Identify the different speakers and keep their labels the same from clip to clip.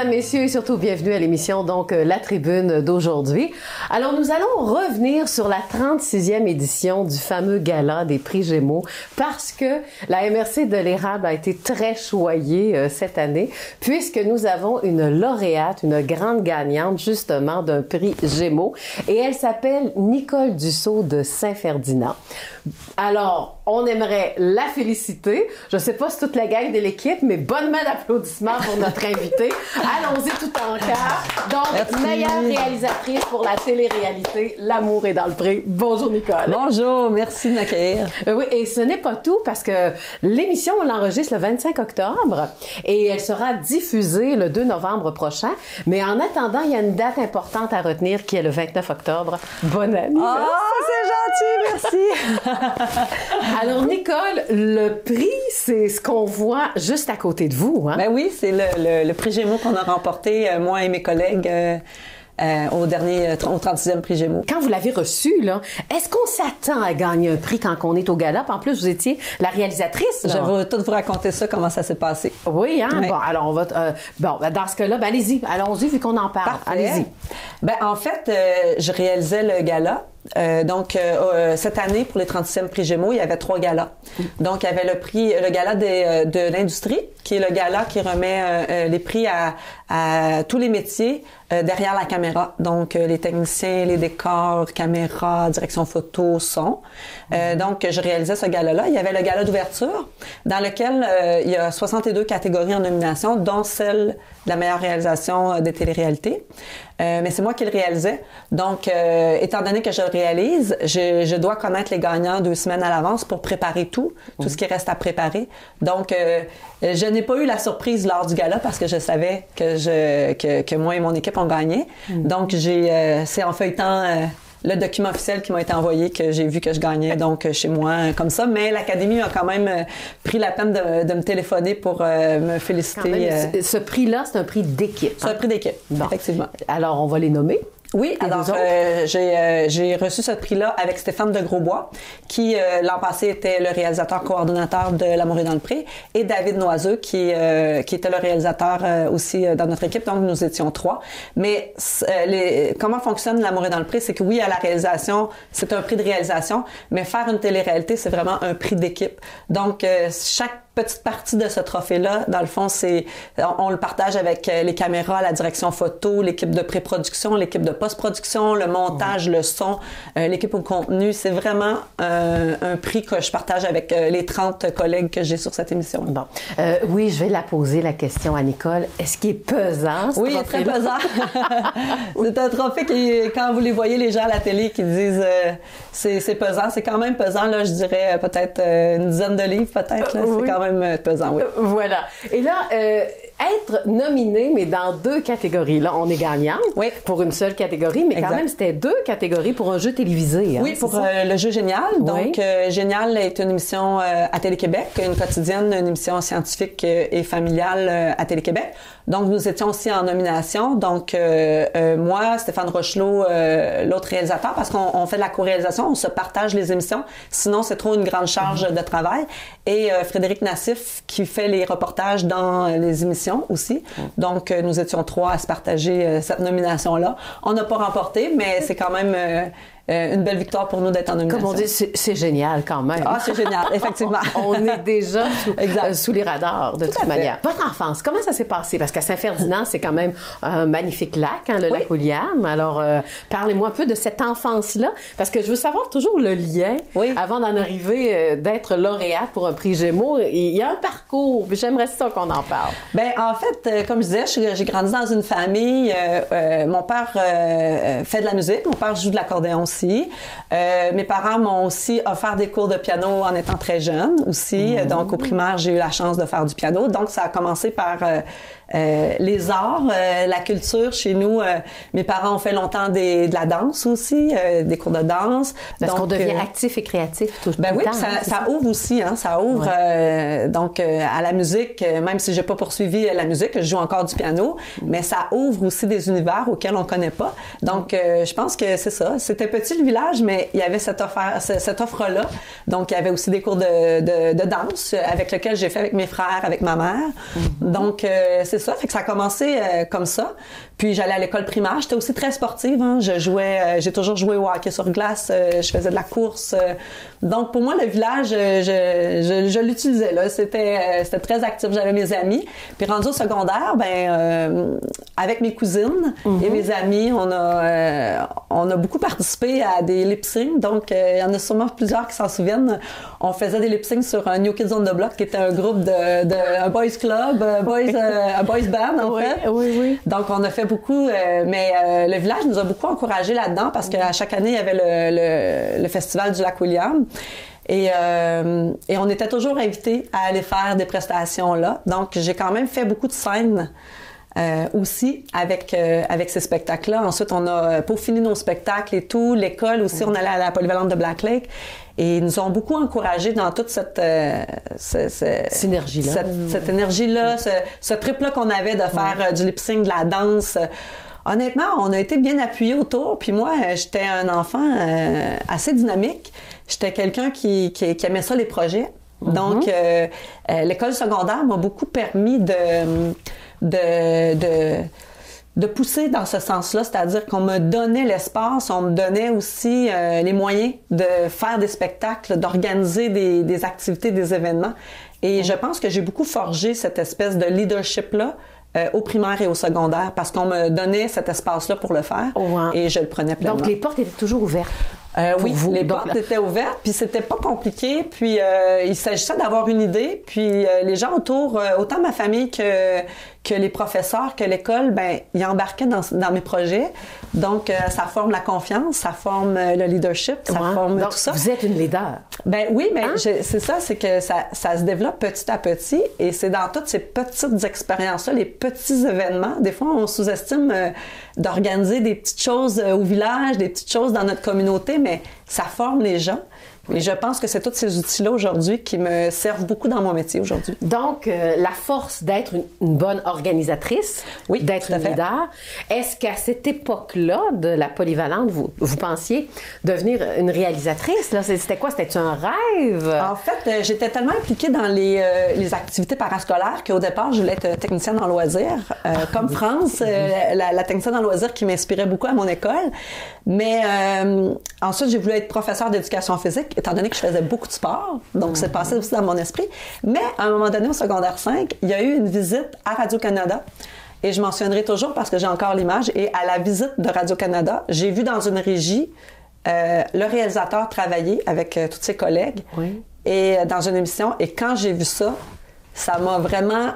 Speaker 1: mesdames, messieurs, et surtout bienvenue à l'émission La Tribune d'aujourd'hui. Alors, nous allons revenir sur la 36e édition du fameux gala des prix Gémeaux parce que la MRC de l'Érable a été très choyée cette année puisque nous avons une lauréate, une grande gagnante justement d'un prix Gémeaux et elle s'appelle Nicole Dussault de Saint-Ferdinand. Alors, on aimerait la féliciter. Je ne sais pas si toute la gang de l'équipe, mais bonne main d'applaudissements pour notre invitée. Allons-y tout en cœur. Donc, merci. Meilleure réalisatrice pour la télé-réalité, L'amour est dans le pré. Bonjour, Nicole.
Speaker 2: Bonjour, merci de m'accueillir.
Speaker 1: Oui, et ce n'est pas tout parce que l'émission, on l'enregistre le 25 octobre et elle sera diffusée le 2 novembre prochain. Mais en attendant, il y a une date importante à retenir qui est le 29 octobre. Bonne année.
Speaker 2: Oh, c'est gentil, merci.
Speaker 1: Alors, Nicole, le prix, c'est ce qu'on voit juste à côté de vous, hein?
Speaker 2: Ben oui, c'est le prix Gémeaux qu'on a remporté, moi et mes collègues, au 36e prix Gémeaux.
Speaker 1: Quand vous l'avez reçu, là, est-ce qu'on s'attend à gagner un prix quand on est au gala? En plus, vous étiez la réalisatrice, là.
Speaker 2: Je vais tout vous raconter ça, comment ça s'est passé.
Speaker 1: Oui, hein?
Speaker 2: Oui.
Speaker 1: Bon, alors on va... dans ce cas-là, allez-y. Allons-y, vu qu'on en parle.
Speaker 2: Parfait.
Speaker 1: Allez-y.
Speaker 2: Ben, en fait, je réalisais le gala. Cette année, pour les 36e prix Gémeaux, il y avait 3 galas. Donc, il y avait le gala de l'industrie, qui est le gala qui remet les prix à tous les métiers derrière la caméra. Donc, les techniciens, les décors, caméra, direction photo, son. Donc, je réalisais ce gala-là. Il y avait le gala d'ouverture, dans lequel il y a 62 catégories en nomination, dont celle de la meilleure réalisation des téléréalités. Mais c'est moi qui le réalisais. Donc, étant donné que je le réalise, je dois connaître les gagnants 2 semaines à l'avance pour préparer tout ce qui reste à préparer. Donc, je n'ai pas eu la surprise lors du gala parce que je savais que moi et mon équipe ont gagné. Donc, c'est en feuilletant le document officiel qui m'a été envoyé que j'ai vu que je gagnais donc chez moi comme ça. Mais l'Académie a quand même pris la peine de me téléphoner pour me féliciter.
Speaker 1: Même, ce prix-là, c'est un prix d'équipe.
Speaker 2: C'est un prix d'équipe, effectivement.
Speaker 1: Alors, on va les nommer.
Speaker 2: Oui, alors j'ai reçu ce prix-là avec Stéphane de Grosbois, qui l'an passé était le réalisateur coordonnateur de L'amour est dans le pré, et David Noiseux, qui était le réalisateur aussi dans notre équipe, donc nous étions 3. Mais comment fonctionne L'amour est dans le pré, c'est que oui, à la réalisation, c'est un prix de réalisation, mais faire une télé-réalité, c'est vraiment un prix d'équipe. Donc, chaque petite partie de ce trophée-là, dans le fond, on le partage avec les caméras, la direction photo, l'équipe de pré-production, l'équipe de post-production, le montage, le son, l'équipe au contenu. C'est vraiment un prix que je partage avec les 30 collègues que j'ai sur cette émission.
Speaker 1: Bon. Oui, je vais la poser, la question à Nicole. Est-ce qu'il est pesant, ce
Speaker 2: trophée-là? Oui, il est très pesant. C'est un trophée qui, quand vous les voyez, les gens à la télé qui disent c'est pesant, c'est quand même pesant, là, je dirais peut-être une dizaine de livres, peut-être. Là. C'est quand même pesant, oui.
Speaker 1: Voilà. Et là, être nominé, mais dans 2 catégories. Là, on est gagnante pour une seule catégorie, mais quand même, c'était 2 catégories pour un jeu télévisé. Hein,
Speaker 2: oui, pour le jeu Génial. Donc, Génial est une émission à Télé-Québec, une quotidienne, une émission scientifique et familiale à Télé-Québec. Donc, nous étions aussi en nomination. Donc, moi, Stéphane Rochelot, l'autre réalisateur, parce qu'on fait de la co-réalisation, on se partage les émissions. Sinon, c'est trop une grande charge de travail. Et Frédéric Nassif, qui fait les reportages dans les émissions aussi. Donc, nous étions 3 à se partager cette nomination-là. On n'a pas remporté, mais c'est quand même une belle victoire pour nous d'être en nomination.
Speaker 1: Comme on dit, c'est génial quand même.
Speaker 2: Ah, c'est génial, effectivement.
Speaker 1: On est déjà sous les radars, de toute manière. Votre enfance, comment ça s'est passé? Parce qu'à Saint-Ferdinand, c'est quand même un magnifique lac, hein, le lac William. Alors, parlez-moi un peu de cette enfance-là, parce que je veux savoir toujours le lien, avant d'en arriver, d'être lauréate pour un prix Gémeaux. Il y a un parcours, j'aimerais ça qu'on en parle.
Speaker 2: Ben, en fait, comme je disais, j'ai grandi dans une famille. Mon père fait de la musique, mon père joue de l'accordéon aussi. Mes parents m'ont aussi offert des cours de piano en étant très jeune aussi. Donc, au primaire, j'ai eu la chance de faire du piano. Donc, ça a commencé par les arts, la culture. Chez nous, mes parents ont fait longtemps de la danse aussi, des cours de danse.
Speaker 1: Parce qu'on devient actif et créatif tout le temps.
Speaker 2: Oui, ça ouvre aussi, hein, ça ouvre donc à la musique, même si j'ai pas poursuivi la musique, je joue encore du piano, mais ça ouvre aussi des univers auxquels on connaît pas. Donc, je pense que c'est ça. C'était petit petit le village, mais il y avait cette offre-là. Donc, il y avait aussi des cours de danse avec lesquels j'ai fait avec mes frères, avec ma mère. Donc, c'est ça. Fait que ça a commencé comme ça. Puis, j'allais à l'école primaire. J'étais aussi très sportive. Hein. J'ai toujours joué au hockey sur glace. Je faisais de la course. Donc, pour moi, le village, je l'utilisais, là. C'était très actif. J'avais mes amis. Puis, rendu au secondaire, avec mes cousines et mes amis, on a beaucoup participé à des lip-syncs. Donc, il y en a sûrement plusieurs qui s'en souviennent. On faisait des lip-syncs sur un New Kids on the Block, qui était un groupe un boys club, un boys band, en fait.
Speaker 1: Oui.
Speaker 2: Donc, on a fait beaucoup, mais le village nous a beaucoup encouragés là-dedans parce qu'à chaque année, il y avait le festival du lac William. Et on était toujours invités à aller faire des prestations là. Donc, j'ai quand même fait beaucoup de scènes aussi avec ces spectacles-là. Ensuite, on a peaufiné nos spectacles et tout. L'école aussi, on allait à la polyvalente de Black Lake. Et ils nous ont beaucoup encouragés dans toute cette
Speaker 1: synergie-là.
Speaker 2: Cette énergie-là, ce trip-là qu'on avait de faire du lip-sync, de la danse. Honnêtement, on a été bien appuyés autour. Puis moi, j'étais un enfant assez dynamique. J'étais quelqu'un qui aimait ça, les projets. Donc, l'école secondaire m'a beaucoup permis de pousser dans ce sens-là, c'est-à-dire qu'on me donnait l'espace, on me donnait aussi les moyens de faire des spectacles, d'organiser des activités, des événements. Et je pense que j'ai beaucoup forgé cette espèce de leadership-là au primaire et au secondaire parce qu'on me donnait cet espace-là pour le faire et je le prenais pleinement.
Speaker 1: Donc, les portes étaient toujours ouvertes.
Speaker 2: Oui, les portes étaient ouvertes, puis c'était pas compliqué, puis il s'agissait d'avoir une idée, puis les gens autour, autant ma famille que les professeurs, que l'école, ils embarquaient dans mes projets. Donc, ça forme la confiance, ça forme le leadership, ça forme
Speaker 1: donc,
Speaker 2: tout ça.
Speaker 1: Vous êtes une leader.
Speaker 2: Oui, mais c'est ça, c'est que ça se développe petit à petit, et c'est dans toutes ces petites expériences-là, les petits événements. Des fois, on sous-estime d'organiser des petites choses au village, des petites choses dans notre communauté, mais ça forme les gens. Et je pense que c'est tous ces outils-là aujourd'hui qui me servent beaucoup dans mon métier aujourd'hui.
Speaker 1: Donc, la force d'être une bonne organisatrice, d'être une leader, est-ce qu'à cette époque-là de la polyvalente, vous pensiez devenir une réalisatrice? Là, c'était quoi? C'était un rêve?
Speaker 2: En fait, j'étais tellement impliquée dans les activités parascolaires qu'au départ, je voulais être technicienne en loisirs, comme France, la technicienne en loisirs qui m'inspirait beaucoup à mon école. Mais ensuite, j'ai voulu être professeure d'éducation physique, étant donné que je faisais beaucoup de sport. Donc, c'est passé aussi dans mon esprit. Mais à un moment donné, au secondaire 5, il y a eu une visite à Radio-Canada. Et je mentionnerai toujours parce que j'ai encore l'image. Et à la visite de Radio-Canada, j'ai vu dans une régie le réalisateur travailler avec tous ses collègues et dans une émission. Et quand j'ai vu ça, ça m'a vraiment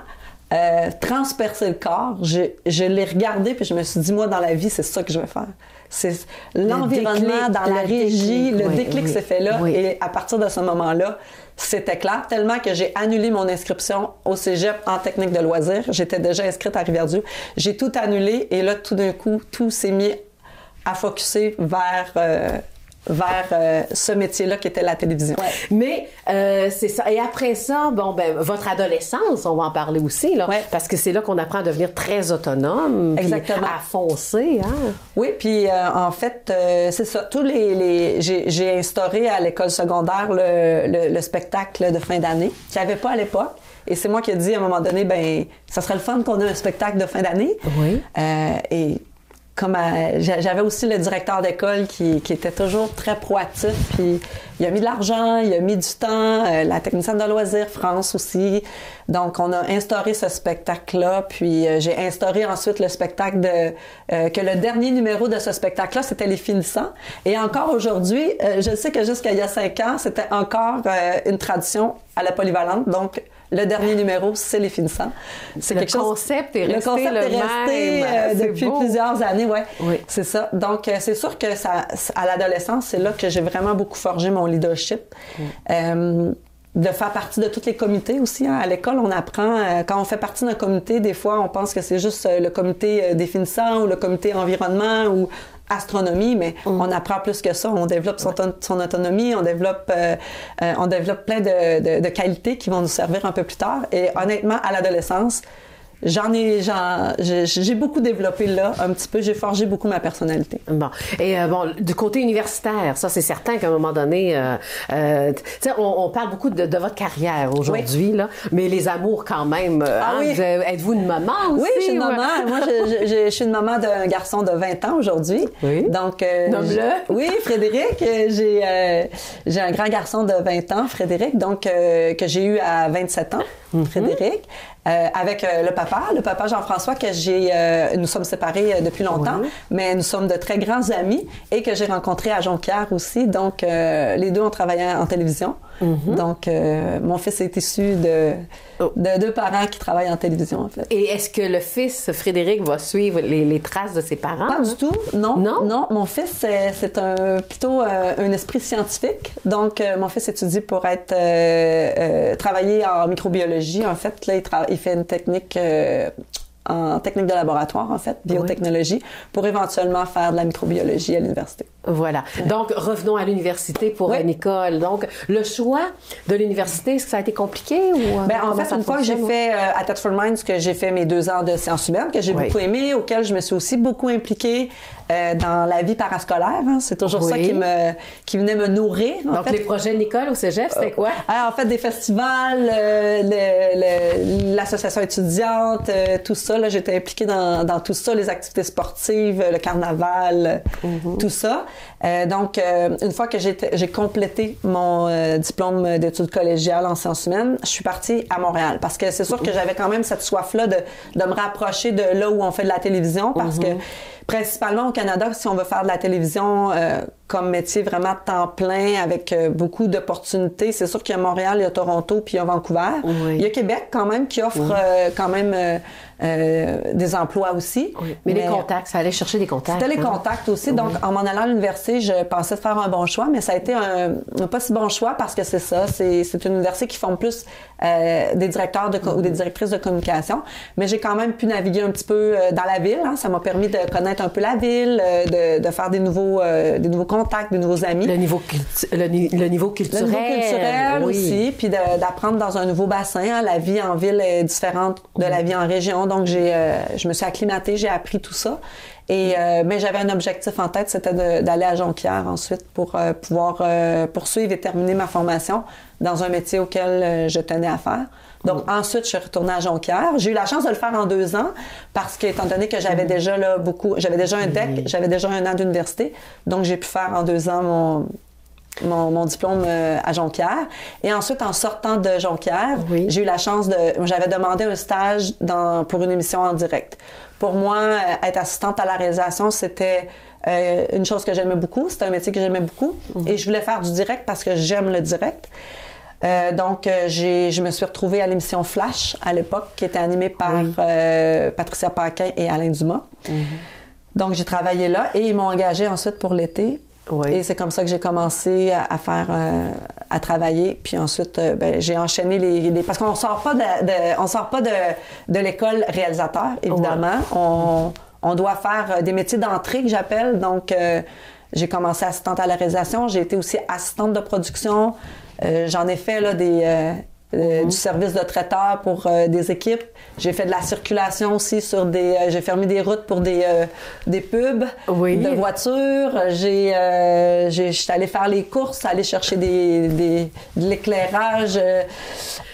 Speaker 2: transpercé le corps. Je l'ai regardé puis je me suis dit, moi, dans la vie, c'est ça que je vais faire. C'est l'environnement dans la régie, le déclic s'est fait là. Et à partir de ce moment-là, c'était clair, tellement que j'ai annulé mon inscription au cégep en technique de loisirs. J'étais déjà inscrite à Rivière-du-Loup. J'ai tout annulé et là, tout d'un coup, tout s'est mis à focusser vers ce métier-là qui était la télévision.
Speaker 1: Mais c'est ça. Et après ça, votre adolescence, on va en parler aussi, là, parce que c'est là qu'on apprend à devenir très autonome, exactement, à foncer. Hein? Oui,
Speaker 2: puis en fait, c'est ça. J'ai instauré à l'école secondaire le spectacle de fin d'année qu'il n'y avait pas à l'époque. Et c'est moi qui ai dit à un moment donné, ça serait le fun qu'on ait un spectacle de fin d'année.
Speaker 1: Oui.
Speaker 2: J'avais aussi le directeur d'école qui était toujours très proactif, puis il a mis de l'argent, il a mis du temps, la technicienne de loisirs, France aussi. Donc, on a instauré ce spectacle-là, puis j'ai instauré ensuite le spectacle que le dernier numéro de ce spectacle-là, c'était Les Finissants. Et encore aujourd'hui, je sais que jusqu'à il y a 5 ans, c'était encore une tradition à la polyvalente. Donc, le dernier numéro, c'est Les Finissants.
Speaker 1: C'est le concept est resté le
Speaker 2: même depuis plusieurs années, oui. C'est ça. Donc, c'est sûr que à l'adolescence, c'est là que j'ai vraiment beaucoup forgé mon leadership. De faire partie de tous les comités aussi. Hein. À l'école, on apprend, quand on fait partie d'un comité, des fois, on pense que c'est juste le comité des finissants ou le comité environnement ou astronomie, mais on apprend plus que ça. On développe son autonomie, on développe plein de qualités qui vont nous servir un peu plus tard. Et honnêtement, à l'adolescence, j'ai beaucoup développé là, un petit peu. J'ai forgé beaucoup ma personnalité.
Speaker 1: Bon. Et du côté universitaire, ça, c'est certain qu'à un moment donné, tu sais, on parle beaucoup de votre carrière aujourd'hui, là, mais les amours quand même.
Speaker 2: Oui.
Speaker 1: Êtes-vous une maman aussi?
Speaker 2: Oui, je suis une maman. Moi, je suis une maman d'un garçon de 20 ans aujourd'hui.
Speaker 1: Oui.
Speaker 2: Donc,
Speaker 1: nomme-le.
Speaker 2: Oui, Frédéric. J'ai un grand garçon de 20 ans, Frédéric, donc que j'ai eu à 27 ans, Frédéric. Avec le papa Jean-François, que nous sommes séparés depuis longtemps, mais nous sommes de très grands amis et que j'ai rencontré à Jonquière aussi. Donc, les deux ont travaillé en télévision. Donc, mon fils est issu de deux parents qui travaillent en télévision, en fait.
Speaker 1: Et est-ce que le fils, Frédéric, va suivre les traces de ses parents?
Speaker 2: Pas du tout, non. Mon fils, c'est plutôt un esprit scientifique. Donc, mon fils étudie pour travailler en microbiologie. En fait, là, il fait une technique en technique de laboratoire, en fait, biotechnologie, pour éventuellement faire de la microbiologie à l'université.
Speaker 1: Voilà. Donc, revenons à l'université pour Nicole. Donc, le choix de l'université, est-ce que ça a été compliqué ou
Speaker 2: en fait, une fois que j'ai fait à Thetford Mines, que j'ai fait mes 2 ans de sciences humaines, que j'ai beaucoup aimé, auquel je me suis aussi beaucoup impliquée dans la vie parascolaire. Hein. C'est toujours ça qui venait me nourrir.
Speaker 1: Donc, les projets de Nicole au cégep, c'était quoi?
Speaker 2: En fait, des festivals, l'association étudiante, tout ça. Là, j'étais impliquée dans tout ça, les activités sportives, le carnaval, tout ça. Donc, une fois que j'ai complété mon diplôme d'études collégiales en sciences humaines, je suis partie à Montréal parce que c'est sûr que j'avais quand même cette soif-là de me rapprocher de là où on fait de la télévision parce que principalement au Canada, si on veut faire de la télévision comme métier vraiment temps plein avec beaucoup d'opportunités, c'est sûr qu'il y a Montréal, il y a Toronto, puis il y a Vancouver. Il y a Québec quand même qui offre quand même des emplois aussi.
Speaker 1: Mais les contacts, ça allait chercher des contacts.
Speaker 2: C'était les contacts aussi. Donc, en m'en allant à l'université, je pensais faire un bon choix, mais ça a été un pas si bon choix parce que c'est ça. C'est une université qui forme plus des directeurs ou des directrices de communication. Mais j'ai quand même pu naviguer un petit peu dans la ville. Hein. Ça m'a permis de connaître un peu la ville, de faire des nouveaux contacts, des nouveaux amis.
Speaker 1: Le niveau culturel.
Speaker 2: Le niveau culturel aussi, puis d'apprendre dans un nouveau bassin. Hein. La vie en ville est différente de la vie en région. Donc, je me suis acclimatée, j'ai appris tout ça. Mais j'avais un objectif en tête, c'était d'aller à Jonquière ensuite pour pouvoir poursuivre et terminer ma formation dans un métier auquel je tenais à faire. Donc, ensuite, je suis retournée à Jonquière. J'ai eu la chance de le faire en 2 ans parce qu'étant donné que j'avais déjà j'avais déjà un DEC, j'avais déjà 1 an d'université. Donc, j'ai pu faire en 2 ans mon diplôme à Jonquière. Et ensuite, en sortant de Jonquière, j'ai eu la chance j'avais demandé un stage pour une émission en direct. Pour moi, être assistante à la réalisation, c'était une chose que j'aimais beaucoup. C'était un métier que j'aimais beaucoup. Et je voulais faire du direct parce que j'aime le direct. Donc, je me suis retrouvée à l'émission Flash à l'époque, qui était animée par Patricia Paquin et Alain Dumas. Donc, j'ai travaillé là et ils m'ont engagée ensuite pour l'été. Et c'est comme ça que j'ai commencé à travailler. Puis ensuite, j'ai enchaîné parce qu'on sort pas de l'école réalisateur, évidemment. On doit faire des métiers d'entrée que j'appelle. Donc, j'ai commencé assistante à la réalisation. J'ai été aussi assistante de production. J'en ai fait là, du service de traiteur pour des équipes. J'ai fait de la circulation aussi j'ai fermé des routes pour des pubs de voitures. Je suis allée faire les courses, aller chercher de l'éclairage,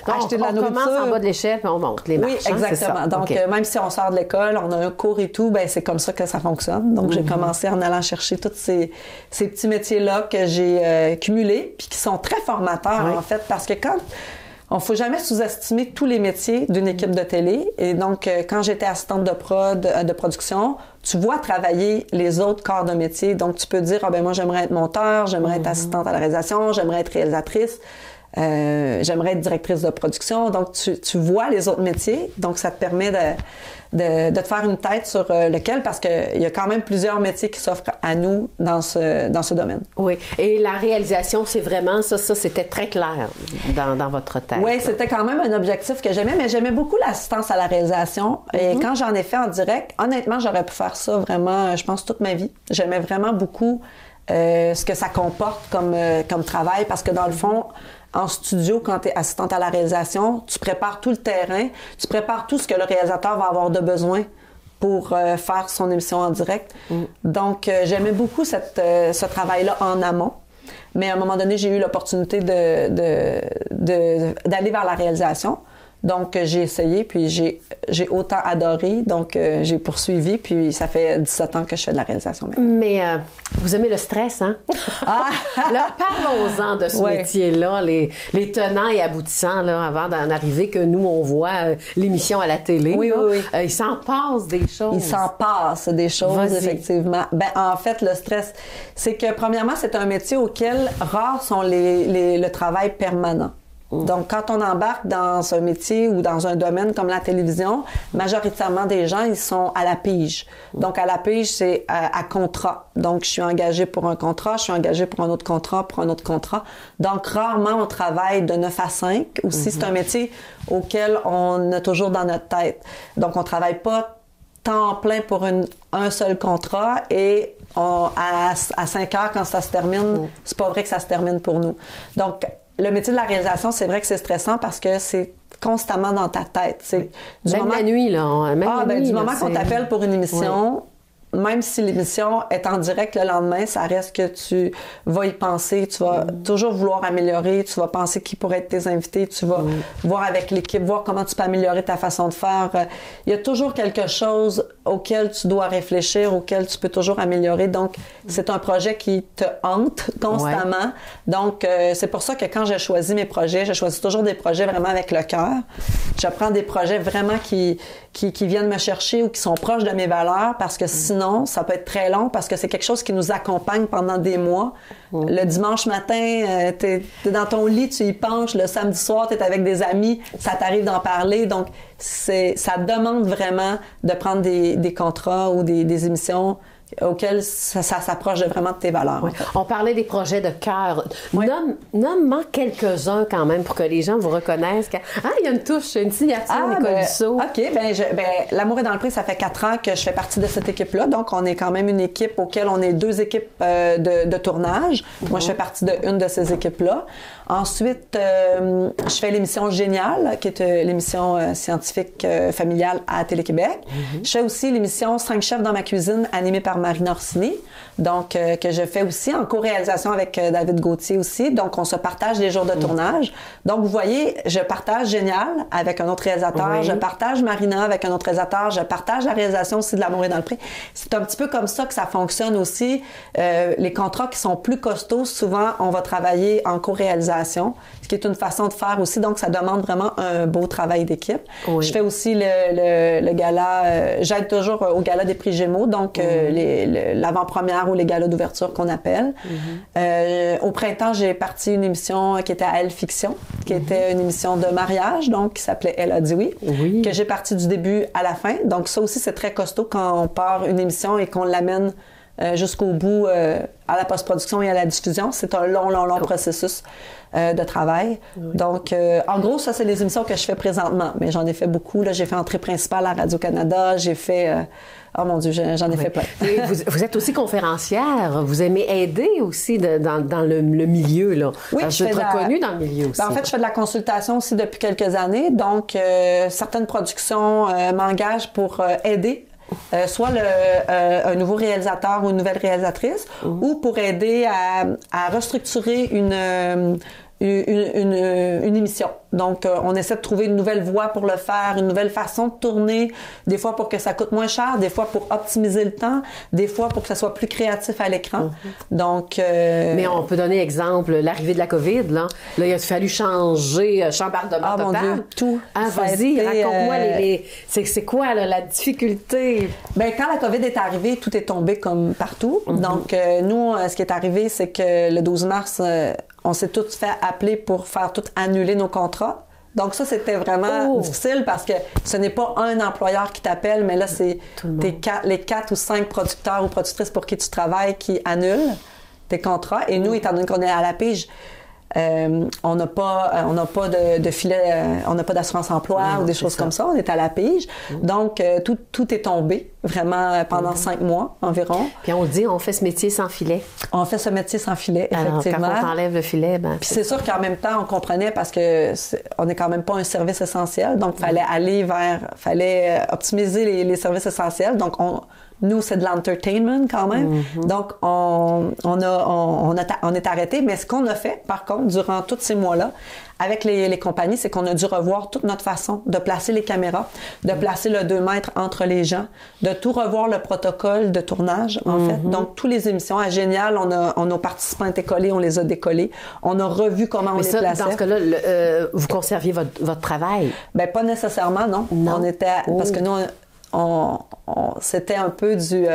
Speaker 2: acheter de la nourriture.
Speaker 1: On commence en bas de l'échelle puis on monte les marches.
Speaker 2: Oui, exactement.
Speaker 1: Hein,
Speaker 2: donc, même si on sort de l'école, on a un cours et tout, c'est comme ça que ça fonctionne. Donc, j'ai commencé en allant chercher tous ces petits métiers-là que j'ai cumulés puis qui sont très formateurs, en fait, parce que on ne faut jamais sous-estimer tous les métiers d'une équipe de télé. Et donc, quand j'étais assistante de production, tu vois travailler les autres corps de métier. Donc, tu peux dire, moi, j'aimerais être monteur, j'aimerais être assistante à la réalisation, j'aimerais être réalisatrice, j'aimerais être directrice de production. Donc, tu vois les autres métiers. Donc, ça te permet de te faire une tête sur lequel, parce qu'il y a quand même plusieurs métiers qui s'offrent à nous dans ce domaine.
Speaker 1: Oui. Et la réalisation, c'est vraiment ça c'était très clair dans votre tête.
Speaker 2: Oui, c'était quand même un objectif que j'aimais, mais j'aimais beaucoup l'assistance à la réalisation. Et quand j'en ai fait en direct, honnêtement, j'aurais pu faire ça vraiment, je pense, toute ma vie. J'aimais vraiment beaucoup ce que ça comporte comme travail, parce que dans le fond, en studio, quand tu es assistante à la réalisation, tu prépares tout le terrain, tu prépares tout ce que le réalisateur va avoir de besoin pour faire son émission en direct. Donc, j'aimais beaucoup ce travail-là en amont. Mais à un moment donné, j'ai eu l'opportunité d'aller vers la réalisation. Donc, j'ai essayé, puis j'ai autant adoré. Donc, j'ai poursuivi, puis ça fait 17 ans que je fais de la réalisation maintenant.
Speaker 1: Mais vous aimez le stress, hein?
Speaker 2: Ah!
Speaker 1: Là, parlons-en de ce métier-là, les tenants et aboutissants, là, avant d'en arriver, que nous, on voit l'émission à la télé.
Speaker 2: Oui,
Speaker 1: là.
Speaker 2: oui.
Speaker 1: Il s'en passe des choses.
Speaker 2: Il s'en passe des choses,
Speaker 1: Vas-y.
Speaker 2: effectivement. Ben, en fait, le stress, c'est que, premièrement, c'est un métier auquel rares sont le travail permanent. Donc, quand on embarque dans un métier ou dans un domaine comme la télévision, majoritairement des gens, ils sont à la pige. Donc, à la pige, c'est à contrat. Donc, je suis engagée pour un contrat, je suis engagée pour un autre contrat, pour un autre contrat. Donc, rarement, on travaille de 9 à 5. Aussi, c'est un métier auquel on a toujours dans notre tête. Donc, on travaille pas temps plein pour un seul contrat et à 5 heures, quand ça se termine, c'est pas vrai que ça se termine pour nous. Donc, le métier de la réalisation, c'est vrai que c'est stressant parce que c'est constamment dans ta tête. C'est
Speaker 1: même la nuit, là.
Speaker 2: Du moment qu'on t'appelle pour une émission, même si l'émission est en direct le lendemain, ça reste que tu vas y penser, tu vas toujours vouloir améliorer, tu vas penser qui pourraient être tes invités, tu vas voir avec l'équipe, voir comment tu peux améliorer ta façon de faire. Il y a toujours quelque chose auquel tu dois réfléchir, auquel tu peux toujours améliorer. Donc, c'est un projet qui te hante constamment. Ouais. Donc, c'est pour ça que quand j'ai choisi mes projets, je choisis toujours des projets vraiment avec le cœur. Je prends des projets vraiment qui viennent me chercher ou qui sont proches de mes valeurs, parce que sinon, ça peut être très long, parce que c'est quelque chose qui nous accompagne pendant des mois. Le dimanche matin, t'es dans ton lit, tu y penches. Le samedi soir, t'es avec des amis, ça t'arrive d'en parler. Donc, ça demande vraiment de prendre des contrats ou des émissions auxquelles ça s'approche vraiment de tes valeurs.
Speaker 1: Oui. On parlait des projets de cœur. Oui. Nomme-moi quelques-uns quand même pour que les gens vous reconnaissent. Il y a une touche, une signature, Nicole Dussault.
Speaker 2: OK. L'amour est dans le pré, ça fait 4 ans que je fais partie de cette équipe-là. Donc, on est quand même une équipe auquel on est 2 équipes de tournage. Moi, je fais partie d'une de ces équipes-là. Ensuite, je fais l'émission Génial, qui est l'émission scientifique familiale à Télé-Québec. Je fais aussi l'émission 5 chefs dans ma cuisine, animée par Marina Orsini, donc que je fais aussi en co-réalisation avec David Gauthier aussi. Donc, on se partage les jours de tournage. Donc, vous voyez, je partage Génial avec un autre réalisateur, je partage Marina avec un autre réalisateur, je partage la réalisation aussi de L'amour est dans le pré. C'est un petit peu comme ça que ça fonctionne aussi. Les contrats qui sont plus costauds, souvent, on va travailler en co-réalisation, ce qui est une façon de faire aussi. Donc, ça demande vraiment un beau travail d'équipe. Oui. Je fais aussi le gala, j'aide toujours au gala des prix Gémeaux, donc l'avant-première ou les galas d'ouverture qu'on appelle. Au printemps, j'ai parti une émission qui était à Elle Fiction, qui était une émission de mariage, donc qui s'appelait Elle a dit oui, que j'ai parti du début à la fin. Donc ça aussi, c'est très costaud quand on part une émission et qu'on l'amène jusqu'au bout à la post-production et à la diffusion. C'est un long processus de travail. Oui. Donc, en gros, ça, c'est les émissions que je fais présentement. Mais j'en ai fait beaucoup. Là, j'ai fait entrée principale à Radio-Canada. J'ai fait... oh mon Dieu, j'en ai fait plein.
Speaker 1: Et vous êtes aussi conférencière. Vous aimez aider aussi dans le milieu, là.
Speaker 2: Oui,
Speaker 1: je suis reconnue dans le milieu aussi.
Speaker 2: En fait, je fais de la consultation aussi depuis quelques années. Donc, certaines productions m'engagent pour aider soit un nouveau réalisateur ou une nouvelle réalisatrice, ou pour aider à restructurer une émission. Donc, on essaie de trouver une nouvelle voie pour le faire, une nouvelle façon de tourner, des fois pour que ça coûte moins cher, des fois pour optimiser le temps, des fois pour que ça soit plus créatif à l'écran. Donc...
Speaker 1: Mais on peut donner exemple, l'arrivée de la COVID, là. Là, il a fallu changer chambardement total.
Speaker 2: Mon Dieu, tout.
Speaker 1: Vas-y, raconte-moi c'est quoi là, la difficulté?
Speaker 2: Bien, quand la COVID est arrivée, tout est tombé comme partout. Donc, nous, ce qui est arrivé, c'est que le 12 mars... on s'est tous fait appeler pour faire tout annuler nos contrats. Donc ça, c'était vraiment difficile parce que ce n'est pas un employeur qui t'appelle, mais là, c'est les 4 ou 5 producteurs ou productrices pour qui tu travailles qui annulent tes contrats. Et nous, étant donné qu'on est à la pige, on n'a pas de filet, on n'a pas d'assurance emploi ou des choses comme ça. On est à la pige. Donc, tout est tombé. vraiment pendant 5 mois environ.
Speaker 1: Puis on dit, on fait ce métier sans filet.
Speaker 2: On fait ce métier sans filet, effectivement.
Speaker 1: Alors, quand on enlève le filet,
Speaker 2: Puis c'est sûr qu'en même temps, on comprenait parce que on n'est quand même pas un service essentiel, donc fallait optimiser les services essentiels. Donc nous, c'est de l'entertainment quand même. Donc, on est arrêté. Mais ce qu'on a fait, par contre, durant tous ces mois-là, avec les compagnies, c'est qu'on a dû revoir toute notre façon de placer les caméras, de placer le 2 mètres entre les gens, de tout revoir le protocole de tournage, en fait. Donc, toutes les émissions, à Génial, nos participants étaient collés, on les a décollés. On a revu comment on les plaçait.
Speaker 1: Dans ce cas-là, vous conserviez votre travail?
Speaker 2: Bien, pas nécessairement, non. On était... Parce que nous... c'était un peu du...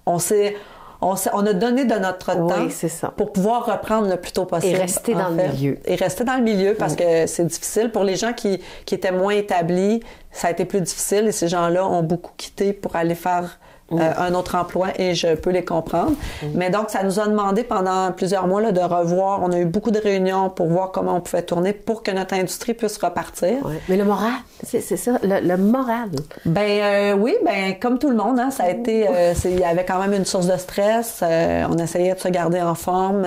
Speaker 2: on a donné de notre temps pour pouvoir reprendre le plus tôt possible.
Speaker 1: Et rester dans le milieu.
Speaker 2: Et rester dans le milieu parce que c'est difficile. Pour les gens qui étaient moins établis, ça a été plus difficile et ces gens-là ont beaucoup quitté pour aller faire un autre emploi et je peux les comprendre. Mais donc, ça nous a demandé pendant plusieurs mois là, de revoir. On a eu beaucoup de réunions pour voir comment on pouvait tourner pour que notre industrie puisse repartir.
Speaker 1: Ouais. Mais le moral, c'est ça, le moral.
Speaker 2: Oui, comme tout le monde, hein, ça a été... il y avait quand même une source de stress. On essayait de se garder en forme.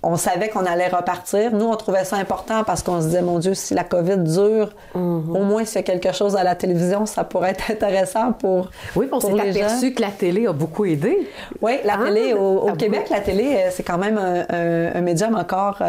Speaker 2: On savait qu'on allait repartir. Nous, on trouvait ça important parce qu'on se disait, mon Dieu, si la COVID dure, au moins s'il y a quelque chose à la télévision, ça pourrait être intéressant pour
Speaker 1: Oui, on s'est aperçu que la télé a beaucoup aidé.
Speaker 2: Oui, la télé, au Québec, la télé, c'est quand même un médium encore...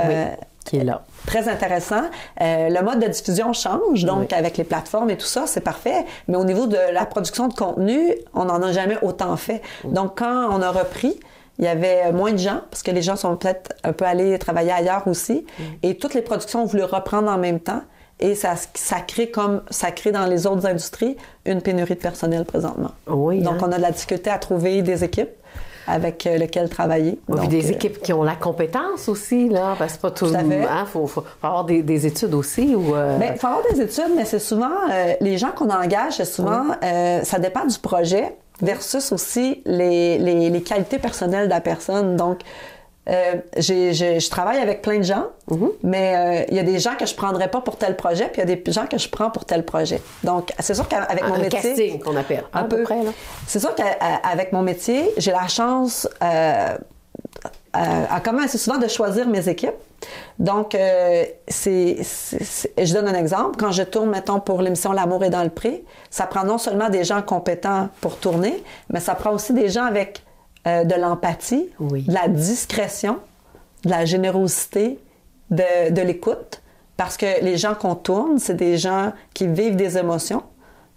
Speaker 1: qui est là.
Speaker 2: Très intéressant. Le mode de diffusion change, donc avec les plateformes et tout ça, c'est parfait. Mais au niveau de la production de contenu, on n'en a jamais autant fait. Donc, quand on a repris, il y avait moins de gens, parce que les gens sont peut-être un peu allés travailler ailleurs aussi. Et toutes les productions ont voulu reprendre en même temps. Et ça crée comme ça crée dans les autres industries une pénurie de personnel présentement. Oui, donc, on a de la difficulté à trouver des équipes avec lesquelles travailler.
Speaker 1: Oui, donc, des équipes qui ont la compétence aussi, là, parce que pas tout le monde. Il faut avoir des études aussi.
Speaker 2: Bien, il faut avoir des études, mais c'est souvent les gens qu'on engage, c'est souvent ça dépend du projet versus aussi les qualités personnelles de la personne. Donc, je travaille avec plein de gens, mais il y a des gens que je prendrais pas pour tel projet, puis il y a des gens que je prends pour tel projet. Donc, c'est sûr qu'avec mon métier...
Speaker 1: Un casting qu'on appelle,
Speaker 2: un peu près, là. C'est sûr qu'avec mon métier, j'ai la chance, quand même assez souvent, de choisir mes équipes. Donc, je donne un exemple. Quand je tourne, mettons, pour l'émission L'amour est dans le pré, ça prend non seulement des gens compétents pour tourner, mais ça prend aussi des gens avec de l'empathie, de la discrétion, de la générosité, de l'écoute. Parce que les gens qu'on tourne, c'est des gens qui vivent des émotions.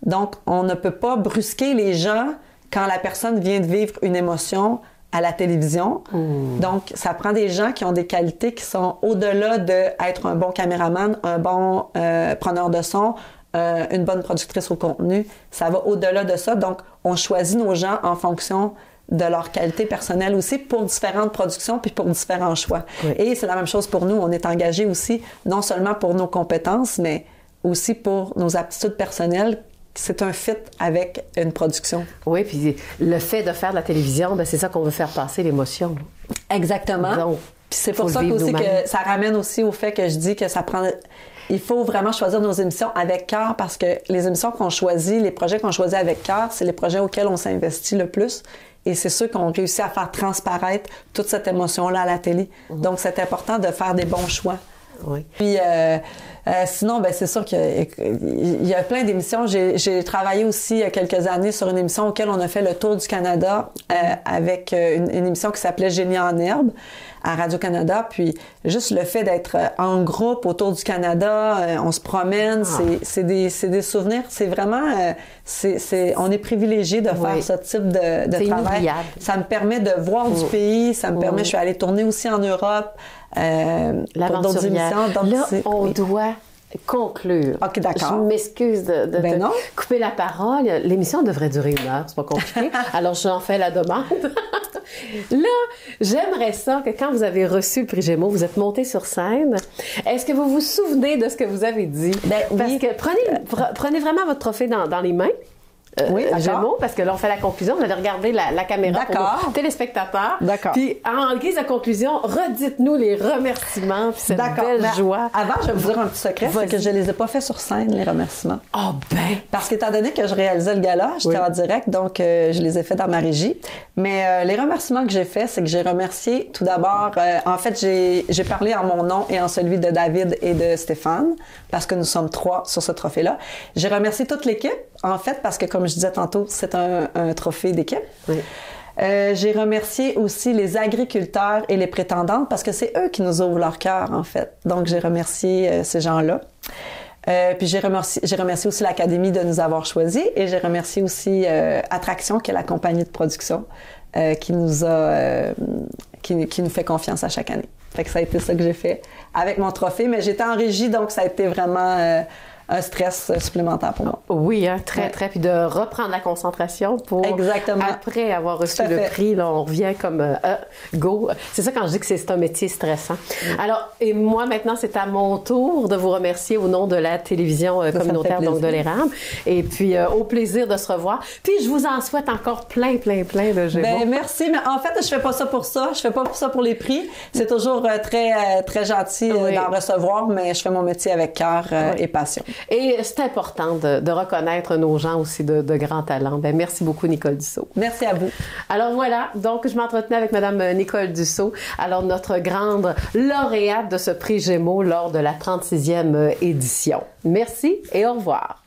Speaker 2: Donc, on ne peut pas brusquer les gens quand la personne vient de vivre une émotion à la télévision. Donc, ça prend des gens qui ont des qualités qui sont au-delà d'être un bon caméraman, un bon preneur de son, une bonne productrice au contenu. Ça va au-delà de ça. Donc, on choisit nos gens en fonction de leur qualité personnelle aussi pour différentes productions puis pour différents choix. Oui. Et c'est la même chose pour nous. On est engagés aussi, non seulement pour nos compétences, mais aussi pour nos aptitudes personnelles. C'est un fit avec une production.
Speaker 1: Oui, puis le fait de faire de la télévision, bien, c'est ça qu'on veut faire passer, l'émotion.
Speaker 2: Exactement. Donc, puis c'est pour ça aussi que ça ramène aussi au fait que je dis que ça prend... Il faut vraiment choisir nos émissions avec cœur parce que les émissions qu'on choisit, les projets qu'on choisit avec cœur, c'est les projets auxquels on s'investit le plus. Et c'est ceux qui ont réussi à faire transparaître toute cette émotion-là à la télé. Donc, c'est important de faire des bons choix. Oui. Puis, sinon, ben c'est sûr qu'il y a plein d'émissions. J'ai travaillé aussi il y a quelques années sur une émission auquel on a fait le tour du Canada avec une émission qui s'appelait Génie en herbe à Radio-Canada. Puis, juste le fait d'être en groupe autour du Canada, on se promène, c'est des souvenirs. C'est vraiment... on est privilégié de faire ce type de travail.
Speaker 1: Inoubliable.
Speaker 2: Ça me permet de voir du pays, ça me permet... Je suis allée tourner aussi en Europe pour d'autres émissions. Donc,
Speaker 1: là, on doit conclure.
Speaker 2: OK, d'accord.
Speaker 1: Je m'excuse de couper la parole. L'émission devrait durer 1 heure, c'est pas compliqué. Alors, j'en fais la demande. Là, j'aimerais ça que quand vous avez reçu le prix Gémeaux, vous êtes monté sur scène. Est-ce que vous vous souvenez de ce que vous avez dit?
Speaker 2: Ben,
Speaker 1: parce que prenez vraiment votre trophée dans les mains. Gémeaux, parce que là, on fait la conclusion. On allait regarder la caméra pour nos téléspectateurs.
Speaker 2: D'accord.
Speaker 1: Puis, en guise de conclusion, redites-nous les remerciements puis cette belle joie.
Speaker 2: Avant, je vais vous dire un petit secret, c'est que je les ai pas fait sur scène, les remerciements.
Speaker 1: Oh ben!
Speaker 2: Parce qu'étant donné que je réalisais le gala, j'étais en direct, donc je les ai fait dans ma régie. Mais les remerciements que j'ai faits, c'est que j'ai remercié tout d'abord, en fait, j'ai parlé en mon nom et en celui de David et de Stéphane, parce que nous sommes 3 sur ce trophée-là. J'ai remercié toute l'équipe, en fait, parce que comme je disais tantôt, c'est un trophée d'équipe. Oui. J'ai remercié aussi les agriculteurs et les prétendantes parce que c'est eux qui nous ouvrent leur cœur, en fait. Donc, j'ai remercié ces gens-là. Puis j'ai remercié aussi l'Académie de nous avoir choisis et j'ai remercié aussi Attraction, qui est la compagnie de production qui nous fait confiance à chaque année. Fait que ça a été ça que j'ai fait avec mon trophée, mais j'étais en régie, donc ça a été vraiment un stress supplémentaire pour moi.
Speaker 1: Oui, hein, très. Puis de reprendre la concentration pour...
Speaker 2: Exactement.
Speaker 1: Après avoir reçu le prix, là, on revient comme go. C'est ça quand je dis que c'est un métier stressant. Alors, et moi, maintenant, c'est à mon tour de vous remercier au nom de la télévision communautaire, donc de l'ERAM. Et puis, au plaisir de se revoir. Puis, je vous en souhaite encore plein de Gémeaux.
Speaker 2: Ben merci, mais en fait, je fais pas ça pour ça. Je fais pas ça pour les prix. C'est toujours très gentil d'en recevoir, mais je fais mon métier avec cœur et passion.
Speaker 1: Et c'est important de reconnaître nos gens aussi de grands talents. Ben, merci beaucoup, Nicole Dussault.
Speaker 2: Merci à vous.
Speaker 1: Alors voilà, donc je m'entretenais avec Mme Nicole Dussault, alors notre grande lauréate de ce prix Gémeaux lors de la 36e édition. Merci et au revoir.